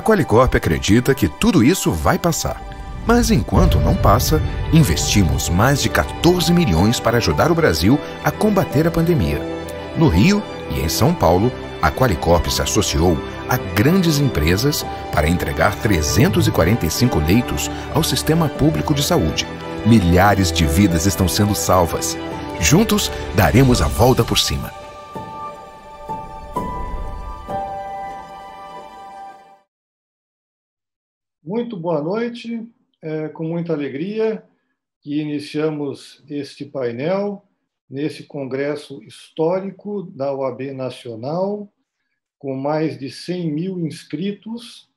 Qualicorp acredita que tudo isso vai passar. Mas enquanto não passa, investimos mais de 14 milhões para ajudar o Brasil a combater a pandemia. No Rio e em São Paulo, a Qualicorp se associou a grandes empresas para entregar 345 leitos ao sistema público de saúde. Milhares de vidas estão sendo salvas. Juntos, daremos a volta por cima. Muito boa noite, com muita alegria que iniciamos este painel nesse congresso histórico da OAB Nacional, com mais de 100 mil inscritos,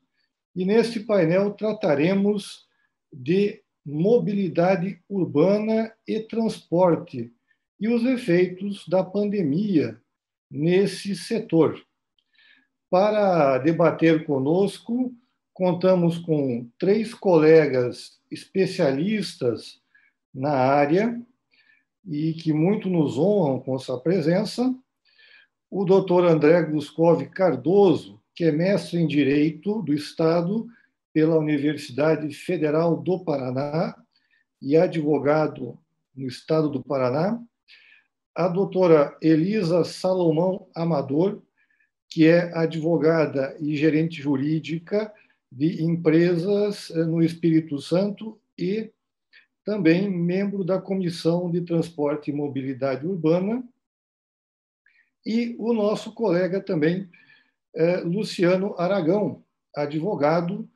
e neste painel trataremos de mobilidade urbana e transporte e os efeitos da pandemia nesse setor. Para debater conosco, contamos com 3 colegas especialistas na área e que muito nos honram com sua presença. O Dr. André Gluskov Cardoso, que é mestre em Direito do Estado pela Universidade Federal do Paraná e advogado no Estado do Paraná. A doutora Elisa Salomão Amador, que é advogada e gerente jurídica de empresas no Espírito Santo e também membro da Comissão de Transporte e Mobilidade Urbana. E o nosso colega também, Luciano Aragão, advogado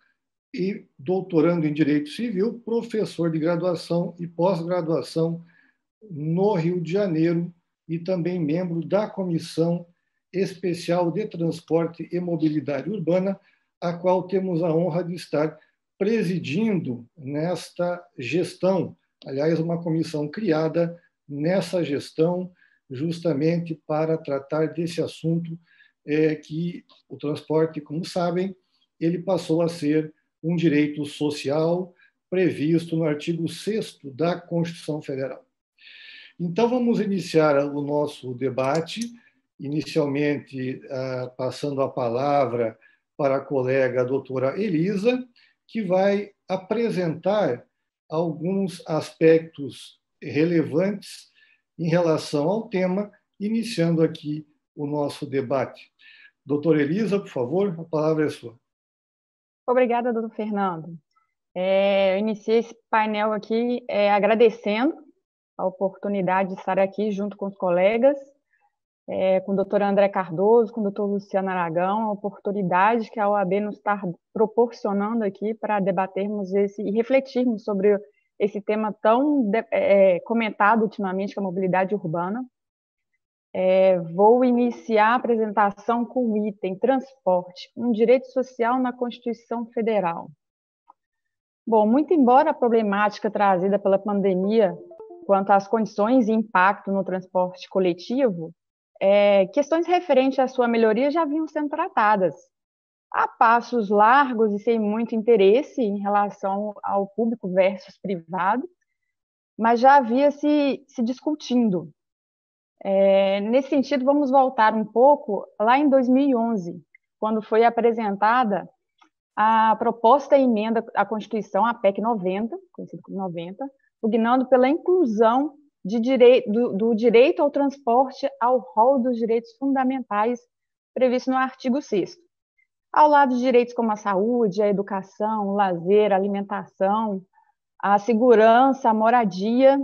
e doutorando em Direito Civil, professor de graduação e pós-graduação no Rio de Janeiro e também membro da Comissão Especial de Transporte e Mobilidade Urbana, a qual temos a honra de estar presidindo nesta gestão. Aliás, uma comissão criada nessa gestão justamente para tratar desse assunto que o transporte, como sabem, ele passou a ser um direito social previsto no artigo 6º da Constituição Federal. Então, vamos iniciar o nosso debate, inicialmente passando a palavra para a colega a doutora Elisa, que vai apresentar alguns aspectos relevantes em relação ao tema, iniciando aqui o nosso debate. Doutora Elisa, por favor, a palavra é sua. Obrigada, doutor Fernando. Eu iniciei esse painel aqui agradecendo a oportunidade de estar aqui junto com os colegas, com o doutor André Cardoso, com o doutor Luciano Aragão, a oportunidade que a OAB nos está proporcionando aqui para debatermos e refletirmos sobre esse tema tão comentado ultimamente, que é a mobilidade urbana. Vou iniciar a apresentação com o item transporte, um direito social na Constituição Federal. Bom, muito embora a problemática trazida pela pandemia quanto às condições e impacto no transporte coletivo, questões referentes à sua melhoria já vinham sendo tratadas a passos largos e sem muito interesse em relação ao público versus privado, mas já havia se discutindo. Nesse sentido, vamos voltar um pouco lá em 2011, quando foi apresentada a proposta e emenda à Constituição, a PEC 90, conhecida como 90, pugnando pela inclusão do direito ao transporte ao rol dos direitos fundamentais previsto no artigo 6º. Ao lado de direitos como a saúde, a educação, o lazer, a alimentação, a segurança, a moradia,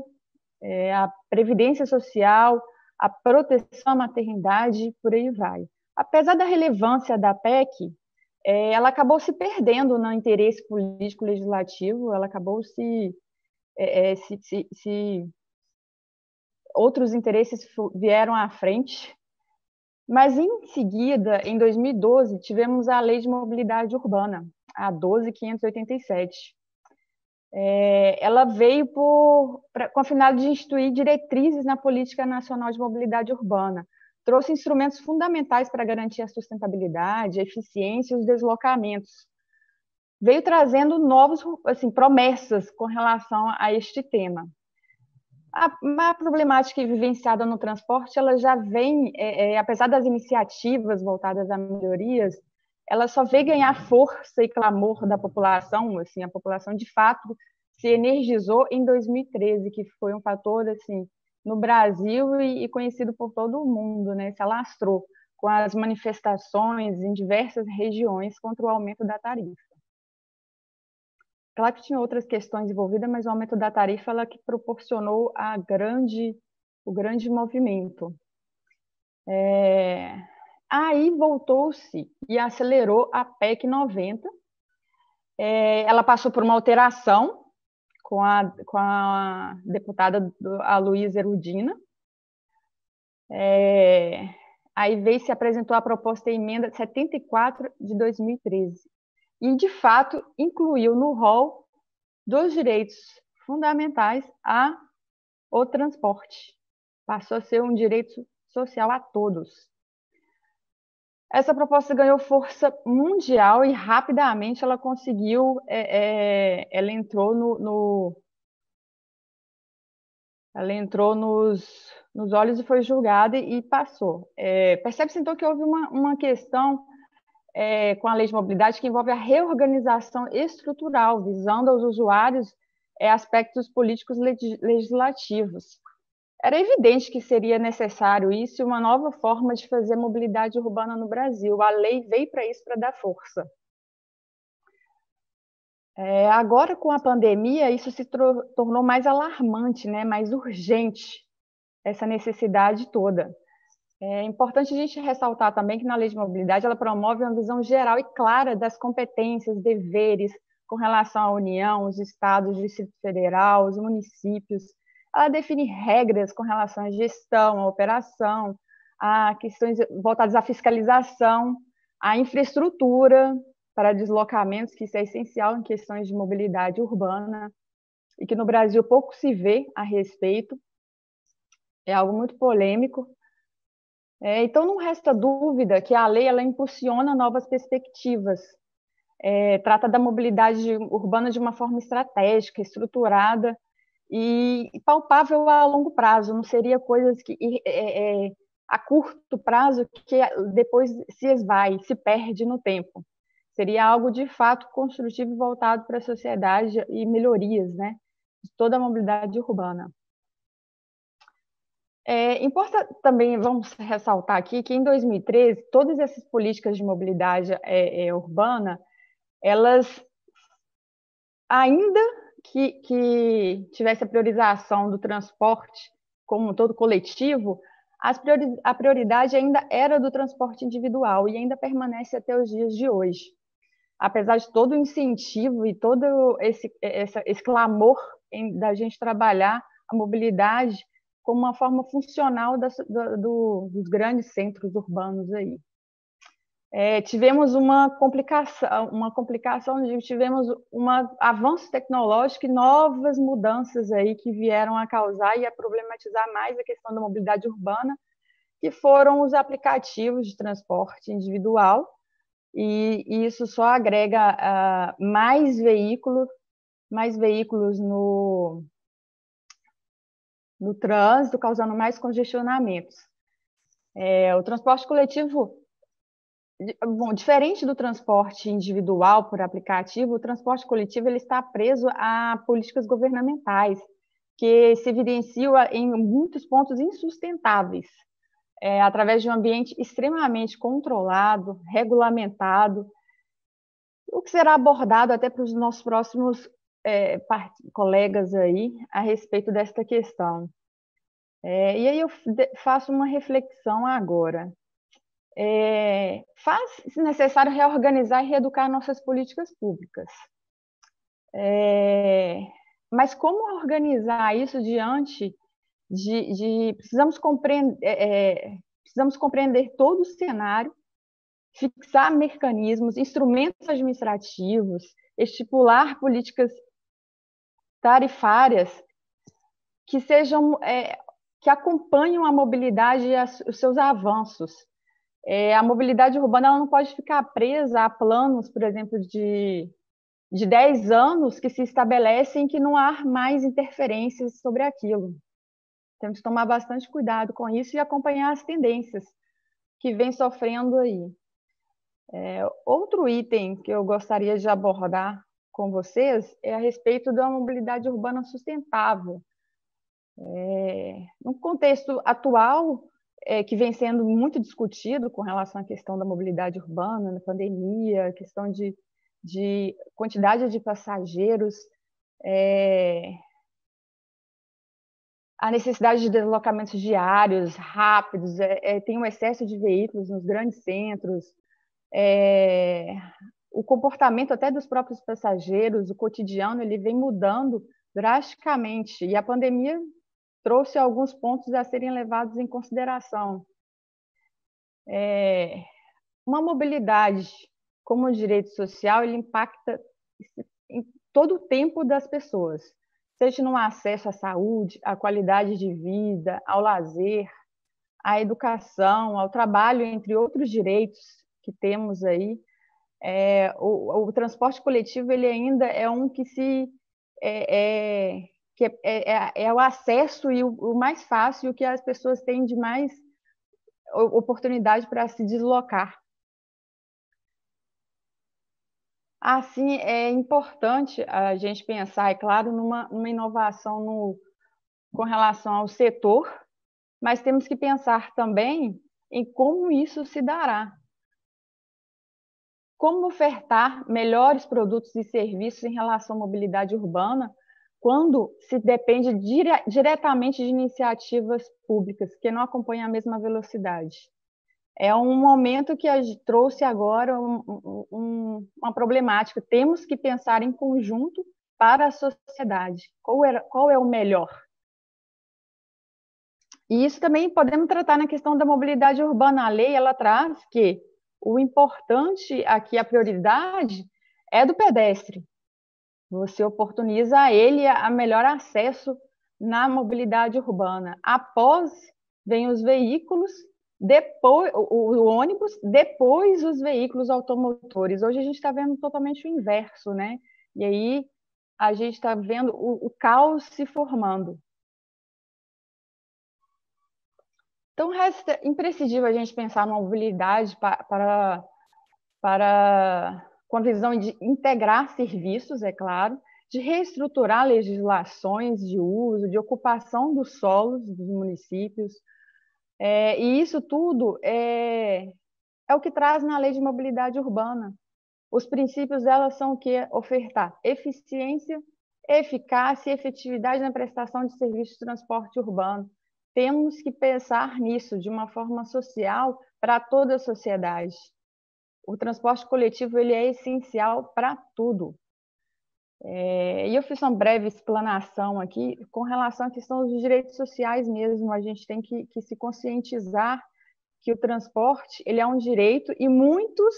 a previdência social, a proteção à maternidade, por aí vai. Apesar da relevância da PEC, ela acabou se perdendo no interesse político-legislativo, ela acabou outros interesses vieram à frente, mas em seguida, em 2012, tivemos a Lei de Mobilidade Urbana, a 12.587. Ela veio com a finalidade de instituir diretrizes na Política Nacional de Mobilidade Urbana, trouxe instrumentos fundamentais para garantir a sustentabilidade, a eficiência e os deslocamentos. Veio trazendo novas promessas com relação a este tema. A problemática vivenciada no transporte, ela já vem, apesar das iniciativas voltadas a melhorias, ela só veio ganhar força e clamor da população, assim, a população de fato se energizou em 2013, que foi um fator assim no Brasil e conhecido por todo o mundo, né? Se alastrou com as manifestações em diversas regiões contra o aumento da tarifa. Claro que tinha outras questões envolvidas, mas o aumento da tarifa ela que proporcionou o grande movimento. Aí voltou-se e acelerou a PEC 90. Ela passou por uma alteração com a deputada Luísa Erundina. Aí se apresentou a proposta de emenda 74 de 2013. E, de fato, incluiu no rol dos direitos fundamentais o transporte. Passou a ser um direito social a todos. Essa proposta ganhou força mundial e rapidamente ela conseguiu, ela entrou nos olhos e foi julgada e passou. Percebe-se então que houve uma questão com a lei de mobilidade que envolve a reorganização estrutural, visando aos usuários aspectos políticos legislativos. Era evidente que seria necessário isso e uma nova forma de fazer mobilidade urbana no Brasil. A lei veio para isso, para dar força. Agora, com a pandemia, isso se tornou mais alarmante, né? Mais urgente, essa necessidade toda. É importante a gente ressaltar também que na lei de mobilidade ela promove uma visão geral e clara das competências, deveres com relação à União, os estados, o Distrito Federal, os municípios. Ela define regras com relação à gestão, à operação, a questões voltadas à fiscalização, à infraestrutura para deslocamentos, que isso é essencial em questões de mobilidade urbana, e que no Brasil pouco se vê a respeito. É algo muito polêmico. Então, não resta dúvida que a lei ela impulsiona novas perspectivas, trata da mobilidade urbana de uma forma estratégica, estruturada e palpável a longo prazo, não seria coisas que a curto prazo que depois se esvai, se perde no tempo. Seria algo de fato construtivo e voltado para a sociedade e melhorias, né, de toda a mobilidade urbana. Importa também, vamos ressaltar aqui, que em 2013, todas essas políticas de mobilidade urbana, elas, ainda que tivesse a priorização do transporte como um todo coletivo, a prioridade ainda era do transporte individual e ainda permanece até os dias de hoje. Apesar de todo o incentivo e todo esse clamor da gente trabalhar a mobilidade como uma forma funcional dos grandes centros urbanos aí. Tivemos uma complicação, tivemos um avanço tecnológico e novas mudanças aí que vieram a causar e a problematizar mais a questão da mobilidade urbana, que foram os aplicativos de transporte individual, e isso só agrega mais veículos no trânsito, causando mais congestionamentos. O transporte coletivo, diferente do transporte individual por aplicativo, o transporte coletivo ele está preso a políticas governamentais, que se evidenciam em muitos pontos insustentáveis, através de um ambiente extremamente controlado, regulamentado, o que será abordado até para os nossos próximos colegas aí a respeito desta questão. E aí eu faço uma reflexão agora. Faz necessário reorganizar e reeducar nossas políticas públicas. Mas como organizar isso diante precisamos compreender todo o cenário, fixar mecanismos, instrumentos administrativos, estipular políticas tarifárias que que acompanham a mobilidade e os seus avanços. A mobilidade urbana ela não pode ficar presa a planos, por exemplo, de 10 anos que se estabelecem que não há mais interferências sobre aquilo. Temos que tomar bastante cuidado com isso e acompanhar as tendências que vem sofrendo aí. Outro item que eu gostaria de abordar com vocês é a respeito da mobilidade urbana sustentável. No contexto atual, que vem sendo muito discutido com relação à questão da mobilidade urbana, na pandemia, a questão de quantidade de passageiros, a necessidade de deslocamentos diários, rápidos, tem um excesso de veículos nos grandes centros, o comportamento até dos próprios passageiros, o cotidiano, ele vem mudando drasticamente, e a pandemia trouxe alguns pontos a serem levados em consideração. Uma mobilidade como um direito social, ele impacta em todo o tempo das pessoas, seja no acesso à saúde, à qualidade de vida, ao lazer, à educação, ao trabalho, entre outros direitos que temos aí. O transporte coletivo, ele ainda é um que é o acesso e o mais fácil, o que as pessoas têm de mais oportunidade para se deslocar. Assim, é importante a gente pensar, é claro, numa inovação com relação ao setor, mas temos que pensar também em como isso se dará. Como ofertar melhores produtos e serviços em relação à mobilidade urbana quando se depende diretamente de iniciativas públicas que não acompanham a mesma velocidade. É um momento que trouxe agora uma problemática. Temos que pensar em conjunto para a sociedade. Qual é o melhor? E isso também podemos tratar na questão da mobilidade urbana. A lei, ela traz que o importante aqui, a prioridade, é do pedestre. Você oportuniza a ele a melhor acesso na mobilidade urbana. Após, vem os veículos, depois o ônibus, depois os veículos automotores. Hoje a gente está vendo totalmente o inverso, né? E aí a gente está vendo o caos se formando. Então, resta imprescindível a gente pensar numa mobilidade com a visão de integrar serviços, é claro, de reestruturar legislações de uso, de ocupação dos solos dos municípios. E isso tudo é o que traz na Lei de Mobilidade Urbana. Os princípios dela são o quê? Ofertar eficiência, eficácia e efetividade na prestação de serviços de transporte urbano. Temos que pensar nisso de uma forma social para toda a sociedade. O transporte coletivo, ele é essencial para tudo. E eu fiz uma breve explanação aqui com relação à questão dos direitos sociais mesmo. A gente tem que se conscientizar que o transporte, ele é um direito e muitos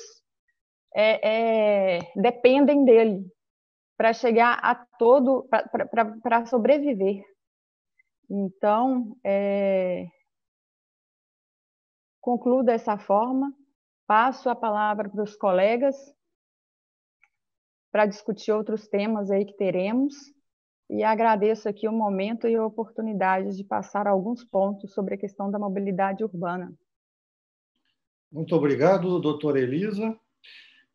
dependem dele para chegar a para sobreviver. Então, concluo dessa forma, passo a palavra para os colegas para discutir outros temas aí que teremos, e agradeço aqui o momento e a oportunidade de passar alguns pontos sobre a questão da mobilidade urbana. Muito obrigado, doutora Elisa.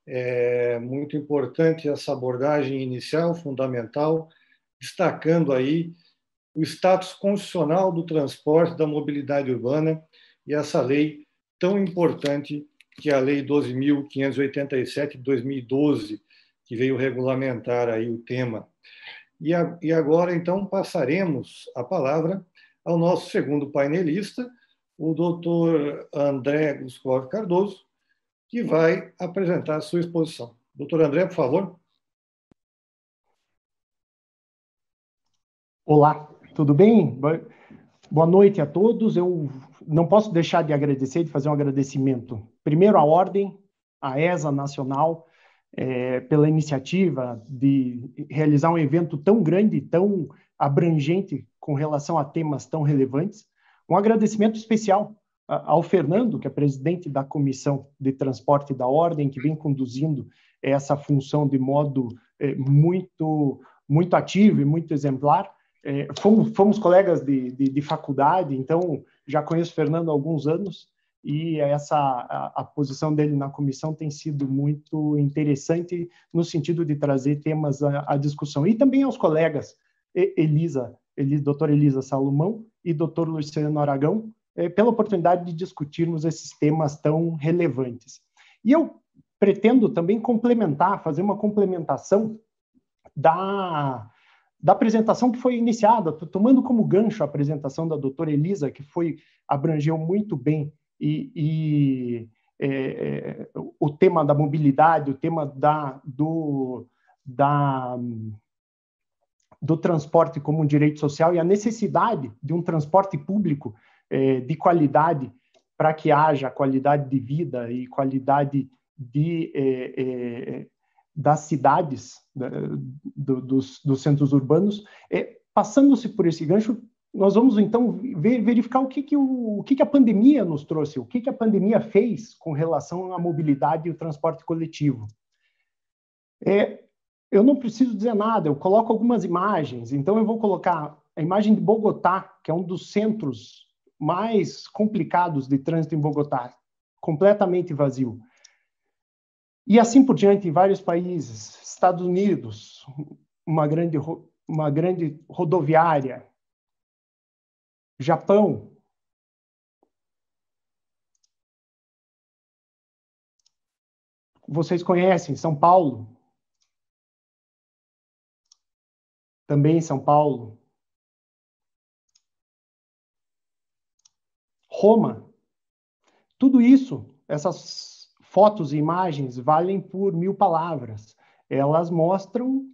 É muito importante essa abordagem inicial, fundamental, destacando aí o status constitucional do transporte, da mobilidade urbana e essa lei tão importante que é a Lei 12.587 de 2012, que veio regulamentar aí o tema. E agora, então, passaremos a palavra ao nosso segundo painelista, o doutor André Gluscov Cardoso, que vai apresentar a sua exposição. Doutor André, por favor. Olá, tudo bem? Boa noite a todos. Eu não posso deixar de agradecer, de fazer um agradecimento. Primeiro à Ordem, à ESA Nacional, pela iniciativa de realizar um evento tão grande, tão abrangente com relação a temas tão relevantes. Um agradecimento especial ao Fernando, que é presidente da Comissão de Transporte da Ordem, que vem conduzindo essa função de modo muito ativo e muito exemplar. Fomos colegas de faculdade, então já conheço o Fernando há alguns anos, e a posição dele na comissão tem sido muito interessante no sentido de trazer temas à discussão. E também aos colegas, doutora Elisa Salomão e doutor Luciano Aragão, pela oportunidade de discutirmos esses temas tão relevantes. E eu pretendo também fazer uma complementação da apresentação que foi iniciada, tomando como gancho a apresentação da doutora Elisa, que abrangeu muito bem o tema da mobilidade, o tema do transporte como um direito social e a necessidade de um transporte público de qualidade para que haja qualidade de vida e qualidade das cidades, dos centros urbanos. Passando-se por esse gancho, nós vamos, então, verificar o que a pandemia nos trouxe, o que a pandemia fez com relação à mobilidade e o transporte coletivo. Eu não preciso dizer nada, eu coloco algumas imagens. Então, eu vou colocar a imagem de Bogotá, que é um dos centros mais complicados de trânsito em Bogotá, completamente vazio. E assim por diante, em vários países, Estados Unidos, uma grande rodoviária, Japão, vocês conhecem, São Paulo, também São Paulo, Roma, tudo isso, essas fotos e imagens valem por 1000 palavras. Elas mostram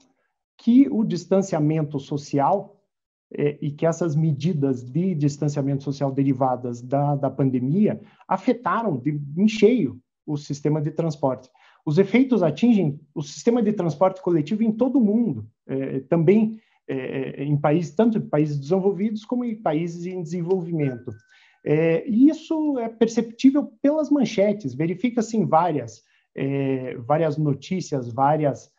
que o distanciamento social e que essas medidas de distanciamento social derivadas da pandemia afetaram em cheio o sistema de transporte. Os efeitos atingem o sistema de transporte coletivo em todo o mundo, também tanto em países desenvolvidos como em países em desenvolvimento. E isso é perceptível pelas manchetes, verifica-se em várias notícias, várias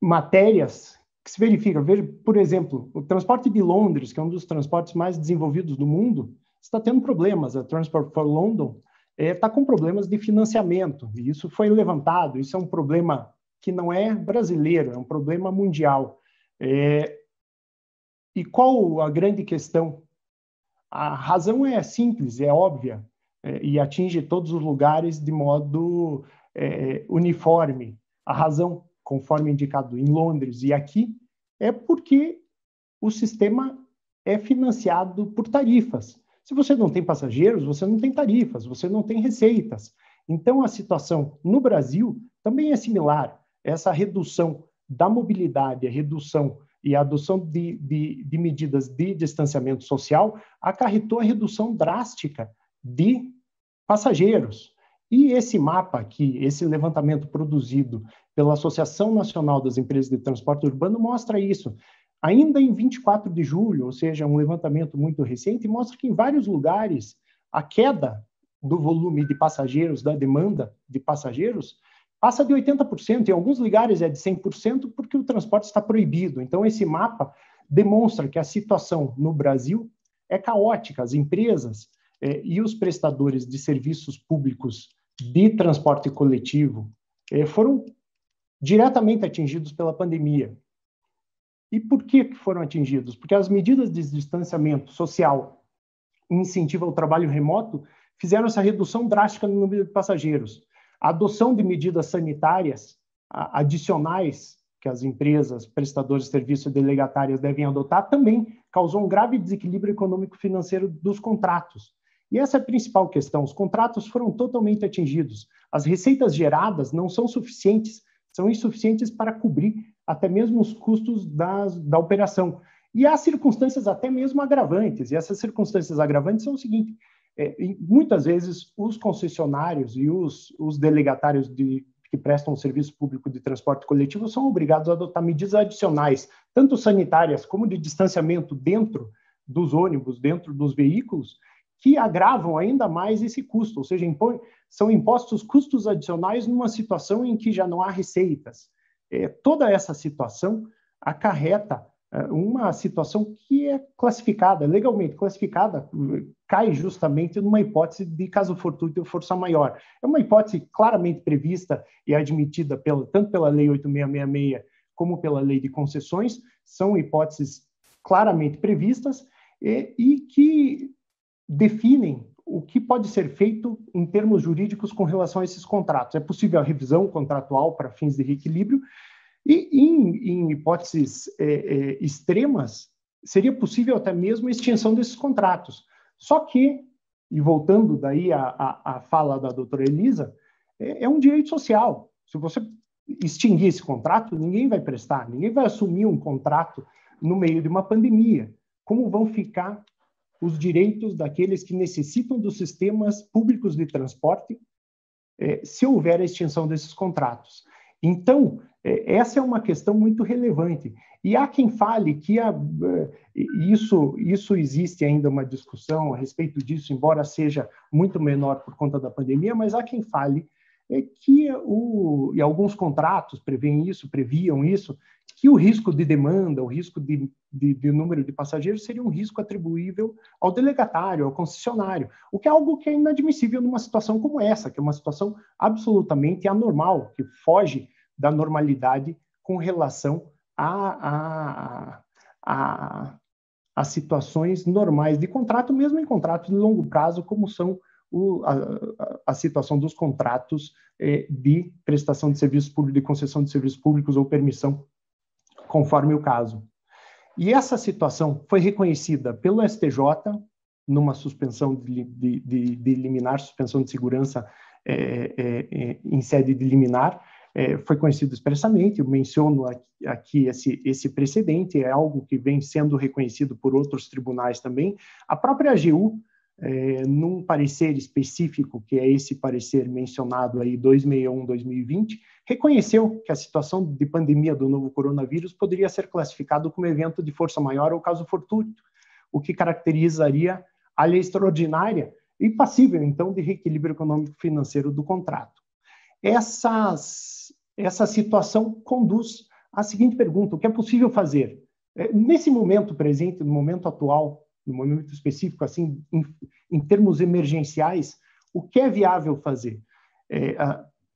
matérias que se verificam. Veja, por exemplo, o transporte de Londres, que é um dos transportes mais desenvolvidos do mundo, está tendo problemas. A Transport for London está com problemas de financiamento, e isso foi levantado. Isso é um problema que não é brasileiro, é um problema mundial. E qual a grande questão? A razão é simples, é óbvia, e atinge todos os lugares de modo uniforme. A razão, conforme indicado em Londres e aqui, é porque o sistema é financiado por tarifas. Se você não tem passageiros, você não tem tarifas, você não tem receitas. Então, a situação no Brasil também é similar. Essa redução da mobilidade, a redução e a adoção de medidas de distanciamento social acarretou a redução drástica de passageiros. E esse mapa aqui, esse levantamento produzido pela Associação Nacional das Empresas de Transporte Urbano mostra isso. Ainda em 24 de julho, ou seja, um levantamento muito recente, mostra que em vários lugares a queda do volume de passageiros, da demanda de passageiros, passa de 80%, em alguns lugares é de 100%, porque o transporte está proibido. Então, esse mapa demonstra que a situação no Brasil é caótica. As empresas e os prestadores de serviços públicos de transporte coletivo foram diretamente atingidos pela pandemia. E por que foram atingidos? Porque as medidas de distanciamento social e incentivo ao trabalho remoto fizeram essa redução drástica no número de passageiros. A adoção de medidas sanitárias adicionais que as empresas, prestadores de serviços e delegatárias devem adotar também causou um grave desequilíbrio econômico-financeiro dos contratos. E essa é a principal questão. Os contratos foram totalmente atingidos. As receitas geradas não são suficientes, são insuficientes para cobrir até mesmo os custos da operação. E há circunstâncias até mesmo agravantes. E essas circunstâncias agravantes são o seguinte: muitas vezes os concessionários e os delegatários que prestam serviço público de transporte coletivo são obrigados a adotar medidas adicionais, tanto sanitárias como de distanciamento dentro dos ônibus, dentro dos veículos, que agravam ainda mais esse custo, ou seja, são impostos custos adicionais numa situação em que já não há receitas. Toda essa situação acarreta uma situação que é classificada, legalmente classificada, cai justamente numa hipótese de caso fortuito ou força maior. É uma hipótese claramente prevista e admitida tanto pela Lei 8666 como pela Lei de Concessões, são hipóteses claramente previstas e que definem o que pode ser feito em termos jurídicos com relação a esses contratos. É possível a revisão contratual para fins de reequilíbrio, e em hipóteses extremas, seria possível até mesmo a extinção desses contratos. Só que, e voltando daí à fala da doutora Elisa, é um direito social. Se você extinguir esse contrato, ninguém vai prestar, ninguém vai assumir um contrato no meio de uma pandemia. Como vão ficar os direitos daqueles que necessitam dos sistemas públicos de transporte se houver a extinção desses contratos? Então, essa é uma questão muito relevante. E há quem fale que isso existe ainda uma discussão a respeito disso, embora seja muito menor por conta da pandemia, mas há quem fale que e alguns contratos previam isso, que o risco de demanda, o risco de número de passageiros seria um risco atribuível ao delegatário, ao concessionário, o que é algo que é inadmissível numa situação como essa, que é uma situação absolutamente anormal, que foge da normalidade com relação a situações normais de contrato, mesmo em contratos de longo prazo, como são a situação dos contratos de prestação de serviços públicos, de concessão de serviços públicos ou permissão, conforme o caso. E essa situação foi reconhecida pelo STJ numa suspensão de liminar, suspensão de segurança em sede de liminar, foi conhecido expressamente. Eu menciono aqui esse precedente, é algo que vem sendo reconhecido por outros tribunais também. A própria AGU, num parecer específico, que é esse parecer mencionado aí, 261/2020, reconheceu que a situação de pandemia do novo coronavírus poderia ser classificado como evento de força maior ou caso fortuito, o que caracterizaria a lei extraordinária e passível, então, de reequilíbrio econômico-financeiro do contrato. Essa situação conduz à seguinte pergunta: o que é possível fazer? Nesse momento presente, no momento atual, no momento específico, assim, em termos emergenciais, o que é viável fazer?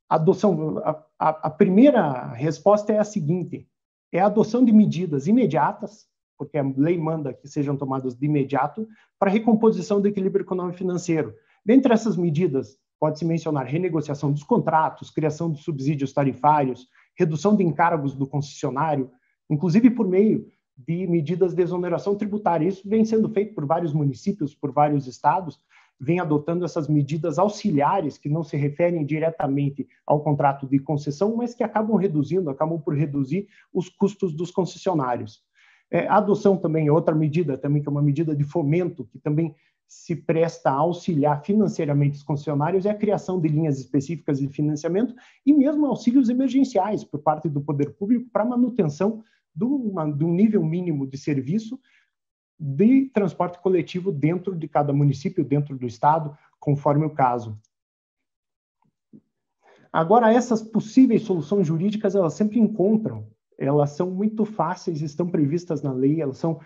A primeira resposta é a seguinte: é a adoção de medidas imediatas, porque a lei manda que sejam tomadas de imediato, para a recomposição do equilíbrio econômico-financeiro. Dentre essas medidas, pode-se mencionar renegociação dos contratos, criação de subsídios tarifários, redução de encargos do concessionário, inclusive por meio de medidas de exoneração tributária. Isso vem sendo feito por vários municípios, por vários estados, vem adotando essas medidas auxiliares que não se referem diretamente ao contrato de concessão, mas que acabam por reduzir os custos dos concessionários. A adoção também, outra medida também, que é uma medida de fomento, que também se presta a auxiliar financeiramente os concessionários, é a criação de linhas específicas de financiamento e mesmo auxílios emergenciais por parte do poder público para manutenção de um nível mínimo de serviço de transporte coletivo dentro de cada município, dentro do estado, conforme o caso. Agora, essas possíveis soluções jurídicas, elas sempre encontram, elas são muito fáceis, estão previstas na lei, elas são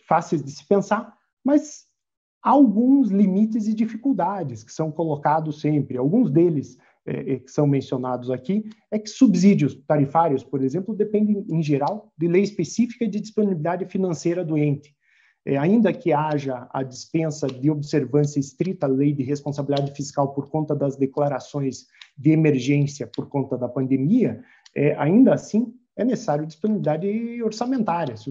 fáceis de se pensar, mas há alguns limites e dificuldades que são colocados sempre. Alguns deles que são mencionados aqui é que subsídios tarifários, por exemplo, dependem, em geral, de lei específica de disponibilidade financeira do ente. Ainda que haja a dispensa de observância estrita à lei de responsabilidade fiscal por conta das declarações de emergência por conta da pandemia, ainda assim é necessário disponibilidade orçamentária. Se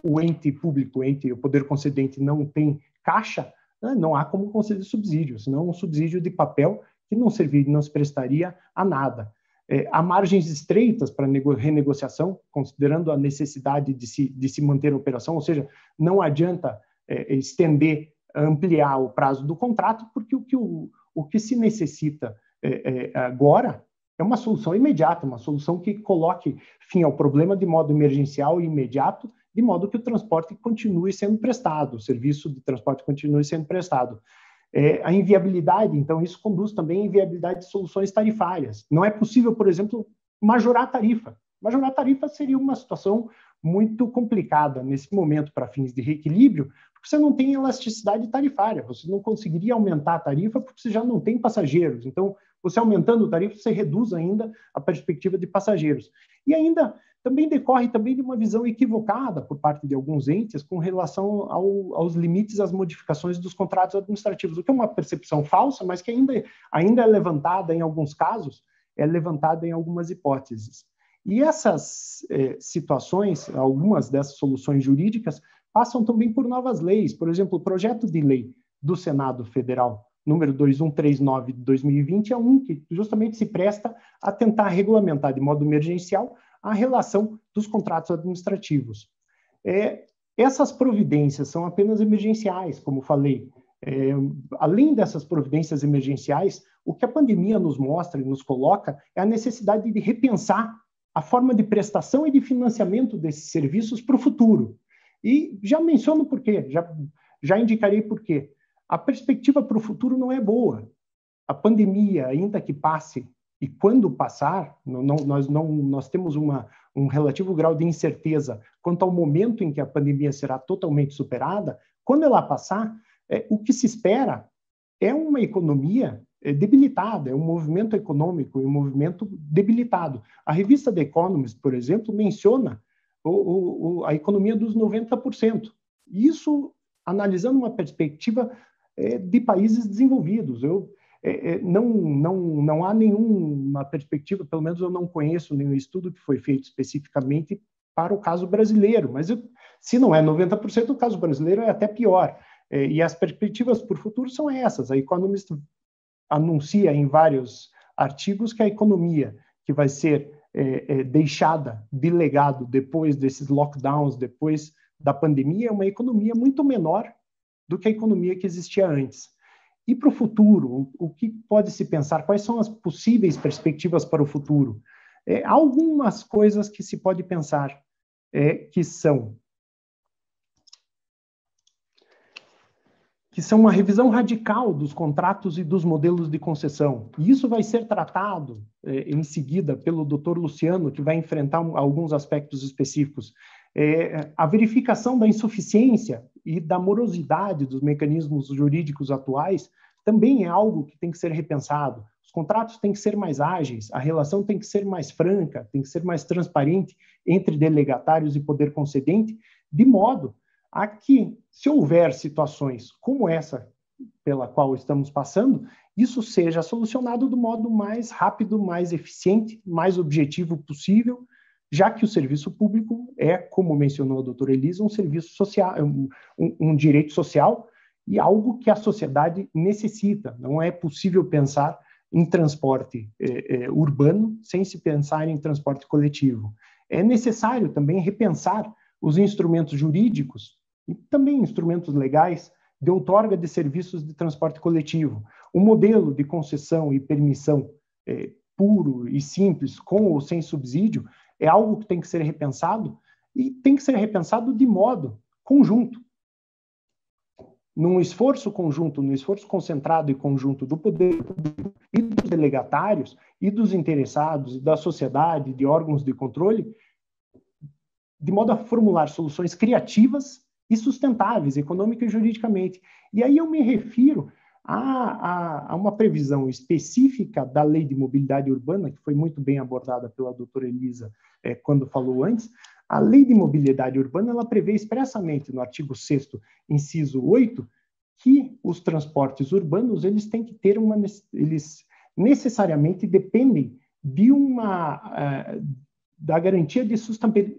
o ente público, o poder concedente, não tem caixa, não há como conceder subsídio, senão um subsídio de papel que não se prestaria a nada. Há margens estreitas para renegociação, considerando a necessidade de se manter a operação, ou seja, não adianta ampliar o prazo do contrato, porque o que se necessita agora é uma solução imediata, uma solução que coloque fim ao problema de modo emergencial e imediato, de modo que o transporte continue sendo prestado, o serviço de transporte continue sendo prestado. A inviabilidade, então, isso conduz também à inviabilidade de soluções tarifárias. Não é possível, por exemplo, majorar a tarifa. Majorar a tarifa seria uma situação muito complicada nesse momento para fins de reequilíbrio, porque você não tem elasticidade tarifária, você não conseguiria aumentar a tarifa porque você já não tem passageiros. Então, você aumentando a tarifa, você reduz ainda a perspectiva de passageiros. E ainda também decorre também de uma visão equivocada por parte de alguns entes com relação aos limites, às modificações dos contratos administrativos, o que é uma percepção falsa, mas que ainda é levantada em alguns casos, é levantada em algumas hipóteses. E essas situações, algumas dessas soluções jurídicas, passam também por novas leis. Por exemplo, o projeto de lei do Senado Federal, número 2139 de 2020, é um que justamente se presta a tentar regulamentar de modo emergencial a relação dos contratos administrativos. Essas providências são apenas emergenciais, como falei. Além dessas providências emergenciais, o que a pandemia nos mostra e nos coloca é a necessidade de repensar a forma de prestação e de financiamento desses serviços para o futuro. E já menciono por quê, já indicarei por quê. A perspectiva para o futuro não é boa. A pandemia, ainda que passe, e quando passar, nós temos um relativo grau de incerteza quanto ao momento em que a pandemia será totalmente superada. Quando ela passar, o que se espera é uma economia debilitada, é um movimento econômico e um movimento debilitado. A revista The Economist, por exemplo, menciona a economia dos 90%. Isso analisando uma perspectiva de países desenvolvidos. Não há nenhuma perspectiva, pelo menos eu não conheço nenhum estudo que foi feito especificamente para o caso brasileiro, mas se não é 90%, o caso brasileiro é até pior. E as perspectivas para o futuro são essas. A Economist anuncia em vários artigos que a economia que vai ser deixada de legado depois desses lockdowns, depois da pandemia, é uma economia muito menor do que a economia que existia antes. E para o futuro, o que pode se pensar? Quais são as possíveis perspectivas para o futuro? Há algumas coisas que se pode pensar, que são uma revisão radical dos contratos e dos modelos de concessão. E isso vai ser tratado em seguida pelo Dr. Luciano, que vai enfrentar alguns aspectos específicos. A verificação da insuficiência e da morosidade dos mecanismos jurídicos atuais também é algo que tem que ser repensado. Os contratos têm que ser mais ágeis, a relação tem que ser mais franca, tem que ser mais transparente entre delegatários e poder concedente, de modo a que, se houver situações como essa pela qual estamos passando, isso seja solucionado do modo mais rápido, mais eficiente, mais objetivo possível, já que o serviço público é, como mencionou a doutora Elisa, um serviço social, um direito social e algo que a sociedade necessita. Não é possível pensar em transporte urbano sem se pensar em transporte coletivo. É necessário também repensar os instrumentos jurídicos e também instrumentos legais de outorga de serviços de transporte coletivo. O modelo de concessão e permissão puro e simples, com ou sem subsídio, é algo que tem que ser repensado e tem que ser repensado de modo conjunto. Num esforço conjunto, num esforço concentrado e conjunto do poder público e dos delegatários e dos interessados, da sociedade, de órgãos de controle, de modo a formular soluções criativas e sustentáveis, econômica e juridicamente. E aí eu me refiro a uma previsão específica da Lei de Mobilidade Urbana, que foi muito bem abordada pela doutora Elisa quando falou antes. A Lei de Mobilidade Urbana ela prevê expressamente no artigo 6º, inciso 8, que os transportes urbanos eles têm que ter eles necessariamente dependem de da garantia de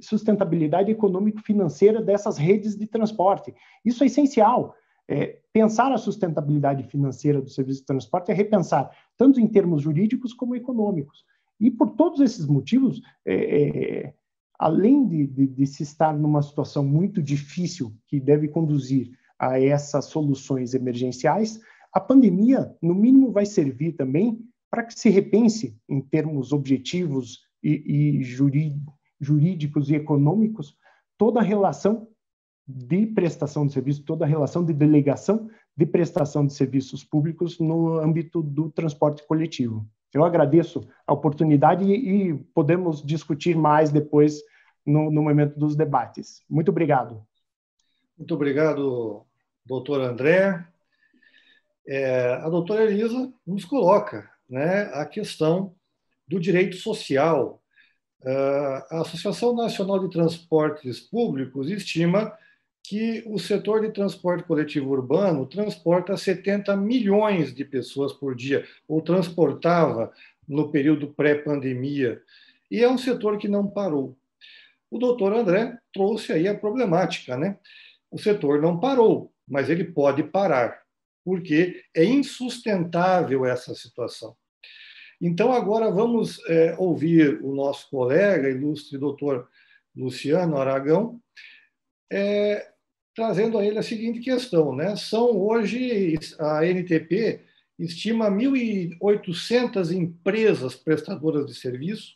sustentabilidade econômico-financeira dessas redes de transporte. Isso é essencial. Pensar a sustentabilidade financeira do serviço de transporte é repensar, tanto em termos jurídicos como econômicos. E por todos esses motivos, além de se estar numa situação muito difícil que deve conduzir a essas soluções emergenciais, a pandemia, no mínimo, vai servir também para que se repense em termos objetivos e jurídicos e econômicos toda a relação de prestação de serviço, toda a relação de delegação de prestação de serviços públicos no âmbito do transporte coletivo. Eu agradeço a oportunidade e podemos discutir mais depois no momento dos debates. Muito obrigado. Muito obrigado, doutor André. A doutora Elisa nos coloca, né, a questão do direito social. A Associação Nacional de Transportes Públicos estima que o setor de transporte coletivo urbano transporta 70 milhões de pessoas por dia, ou transportava no período pré-pandemia, e é um setor que não parou. O doutor André trouxe aí a problemática, né? O setor não parou, mas ele pode parar, porque é insustentável essa situação. Então, agora vamos ouvir o nosso colega, ilustre doutor Luciano Aragão, trazendo a ele a seguinte questão, né? Hoje, a ANTP estima 1.800 empresas prestadoras de serviço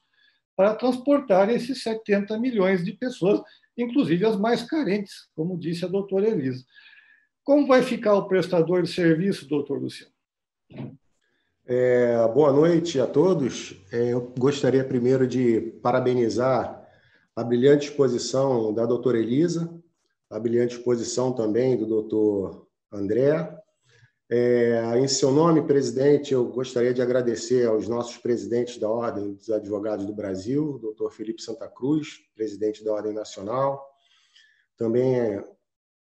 para transportar esses 70 milhões de pessoas, inclusive as mais carentes, como disse a doutora Elisa. Como vai ficar o prestador de serviço, doutor Luciano? Boa noite a todos. Eu gostaria primeiro de parabenizar a brilhante exposição da doutora Elisa, a brilhante exposição também do doutor André. Em seu nome, presidente, eu gostaria de agradecer aos nossos presidentes da Ordem dos Advogados do Brasil, o doutor Felipe Santa Cruz, presidente da Ordem Nacional. Também